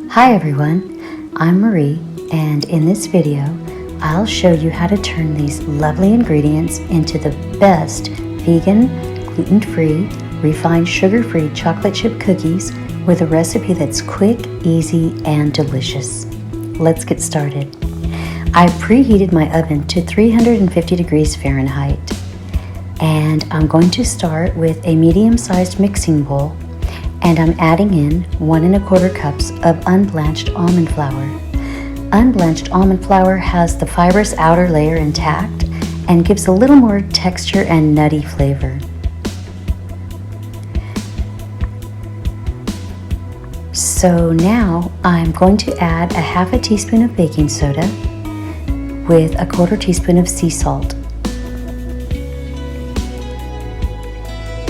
Hi everyone, I'm Marie, and in this video I'll show you how to turn these lovely ingredients into the best vegan, gluten-free, refined sugar-free chocolate chip cookies with a recipe that's quick, easy, and delicious. Let's get started. I've preheated my oven to 350 degrees Fahrenheit, and I'm going to start with a medium-sized mixing bowl, and I'm adding in 1 1/4 cups of unblanched almond flour. Unblanched almond flour has the fibrous outer layer intact and gives a little more texture and nutty flavor. So now I'm going to add a 1/2 teaspoon of baking soda with a 1/4 teaspoon of sea salt.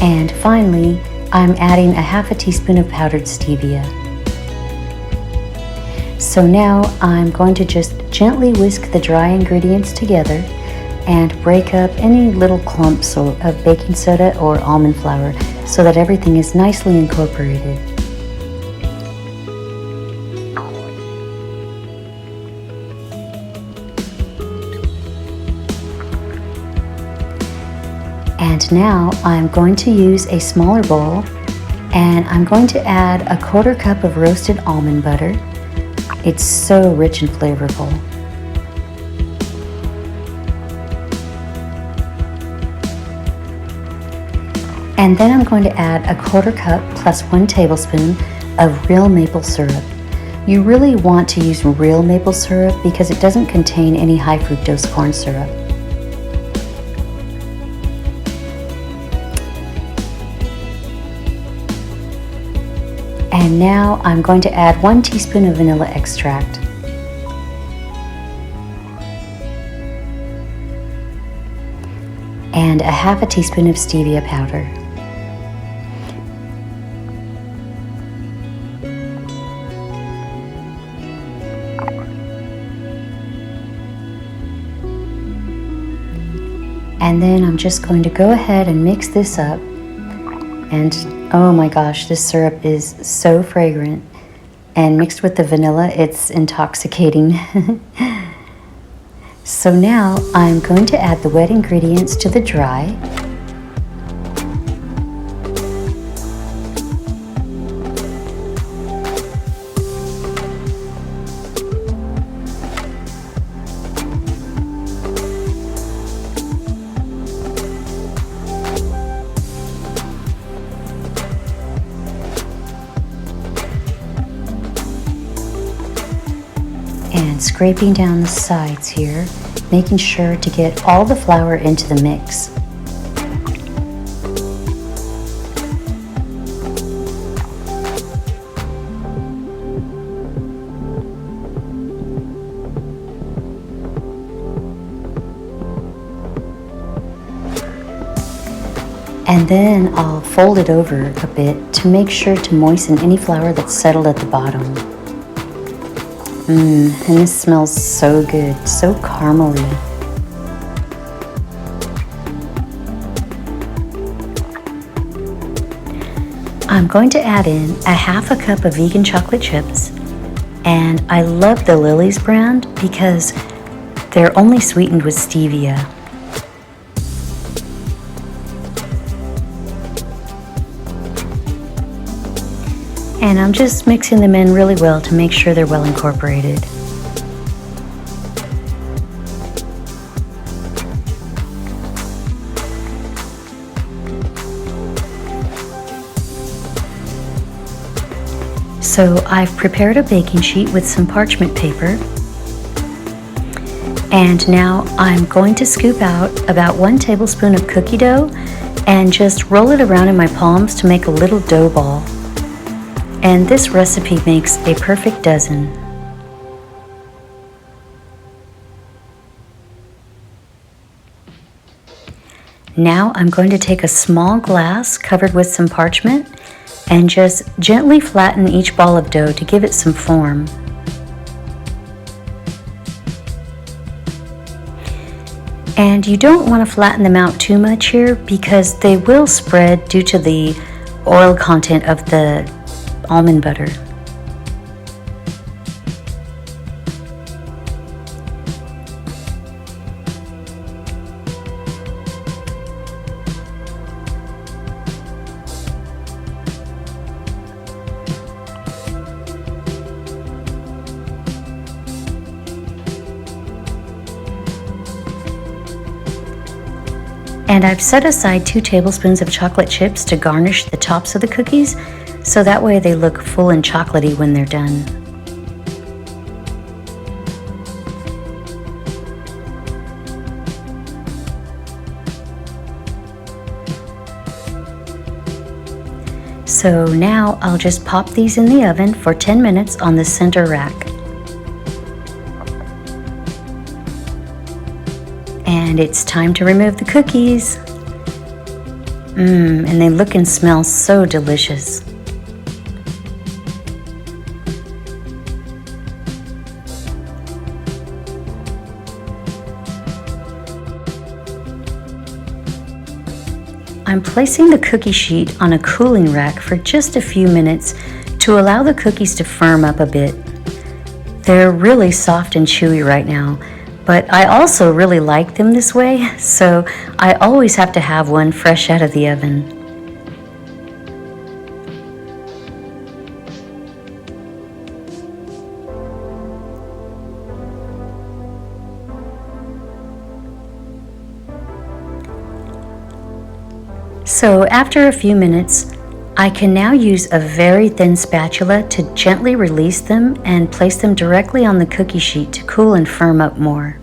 And finally, I'm adding a 1/2 teaspoon of powdered stevia. So now I'm going to just gently whisk the dry ingredients together and break up any little clumps of baking soda or almond flour so that everything is nicely incorporated. And now I'm going to use a smaller bowl, and I'm going to add a 1/4 cup of roasted almond butter. It's so rich and flavorful. And then I'm going to add a 1/4 cup plus 1 tablespoon of real maple syrup. You really want to use real maple syrup because it doesn't contain any high fructose corn syrup. And now I'm going to add 1 teaspoon of vanilla extract. And a 1/2 teaspoon of stevia powder. And then I'm just going to go ahead and mix this up. And oh my gosh, this syrup is so fragrant, and mixed with the vanilla, it's intoxicating. So now I'm going to add the wet ingredients to the dry. And scraping down the sides here, making sure to get all the flour into the mix. And then I'll fold it over a bit to make sure to moisten any flour that's settled at the bottom. And this smells so good, so caramely. I'm going to add in a 1/2 cup of vegan chocolate chips, and I love the Lily's brand because they're only sweetened with stevia. And I'm just mixing them in really well to make sure they're well incorporated. So I've prepared a baking sheet with some parchment paper. And now I'm going to scoop out about 1 tablespoon of cookie dough and just roll it around in my palms to make a little dough ball. And this recipe makes a perfect dozen. Now I'm going to take a small glass covered with some parchment and just gently flatten each ball of dough to give it some form. And you don't want to flatten them out too much here because they will spread due to the oil content of the almond butter. And I've set aside 2 tablespoons of chocolate chips to garnish the tops of the cookies, so that way they look full and chocolatey when they're done. So now I'll just pop these in the oven for 10 minutes on the center rack. And it's time to remove the cookies. And they look and smell so delicious. I'm placing the cookie sheet on a cooling rack for just a few minutes to allow the cookies to firm up a bit. They're really soft and chewy right now, but I also really like them this way, so I always have to have one fresh out of the oven. So after a few minutes, I can now use a very thin spatula to gently release them and place them directly on the cookie sheet to cool and firm up more.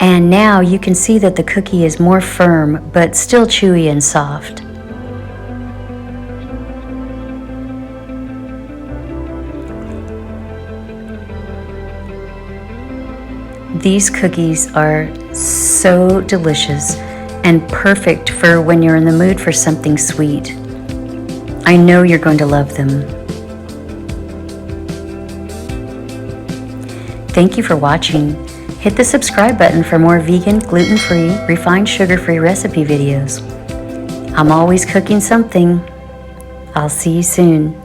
And now you can see that the cookie is more firm but still chewy and soft. These cookies are so delicious and perfect for when you're in the mood for something sweet. I know you're going to love them. Thank you for watching. Hit the subscribe button for more vegan, gluten-free, refined sugar-free recipe videos. I'm always cooking something. I'll see you soon.